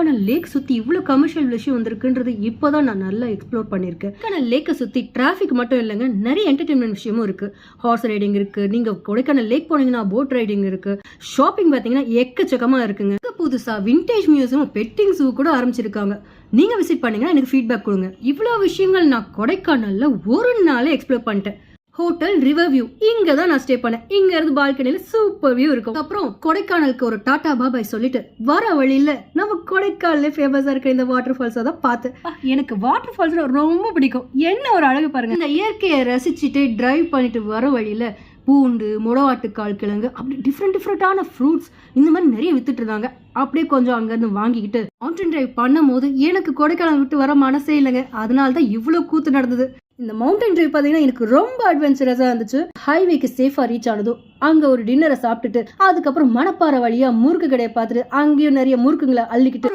கொடைக்கானல் லேக் சுத்தி இவ்வளவு கமர்ஷியல் விஷயம் வந்திருக்குன்றது இப்போதான் நான் நல்லா எக்ஸ்ப்ளோர் பண்ணிருக்கேன். கொடைக்கானல் லேக்கை சுத்தி டிராபிக் மட்டும் இல்லைங்க, நிறைய என்டர்டைன்மெண்ட் விஷயமும் இருக்கு. ஹார்ஸ் ரைடிங் இருக்கு, நீங்க கொடைக்கானல் லேக் போனீங்கன்னா போட் ரைடிங் இருக்கு, ஷாப்பிங் பாத்தீங்கன்னா எக்கச்சக்கமா இருக்குங்க. புதுசா விண்டேஜ் மியூசியம், பெட்டிங் ஜூ கூட ஆரம்பிச்சிருக்காங்க. நீங்க விசிட் பண்ணீங்கன்னா எனக்கு ஃபீட்பேக் கொடுங்க. இவ்வளவு விஷயங்கள் நான் கொடைக்கானல்ல ஒரு நாள் எக்ஸ்ப்ளோர் பண்ணிட்டேன். ஹோட்டல் ரிவர் வியூ, இங்க தான் நான் ஸ்டே பண்ணேன். இங்க இருந்து பால்கனில சூப்பர் வியூ இருக்கும். அப்புறம் கொடைக்கானலுக்கு ஒரு டாடா பாபாய் சொல்லிட்டு வர வழியில நம்ம கொடைக்கானல்ல ஃபேமஸா இருக்க இந்த வாட்டர் ஃபால்ஸ் தான் பார்த்தேன். எனக்கு வாட்டர் ஃபால்ஸ் ரொம்ப பிடிக்கும். என்ன ஒரு அழகு பாருங்க. இந்த இயற்கையை ரசிச்சுட்டு டிரைவ் பண்ணிட்டு வர வழியில பூண்டு, முடவாட்டுக்கால் கிழங்கு, அப்படி டிஃப்ரெண்டான ஃப்ரூட்ஸ் இந்த மாதிரி நிறைய வித்துட்டு இருந்தாங்க. அப்படியே கொஞ்சம் அங்கிருந்து வாங்கிக்கிட்டு மவுண்டன் டிரைவ் பண்ணும் போது எனக்கு கொடைக்கானல் விட்டு வர மனசே இல்லைங்க. அதனாலதான் இவ்வளவு கூத்து நடந்தது. இந்த மவுண்டன் டிரைவ் பார்த்தீங்கன்னா எனக்கு ரொம்ப அட்வென்ச்சரஸா இருந்துச்சு. ஹைவேக்கு சேஃபா ரீச் ஆனதும் அங்க ஒரு டின்னரை சாப்பிட்டுட்டு அதுக்கப்புறம் மணப்பாறை வழியா முறுக்கு கடையை பார்த்துட்டு அங்கேயும் நிறைய முறுக்குங்களை அள்ளிக்கிட்டு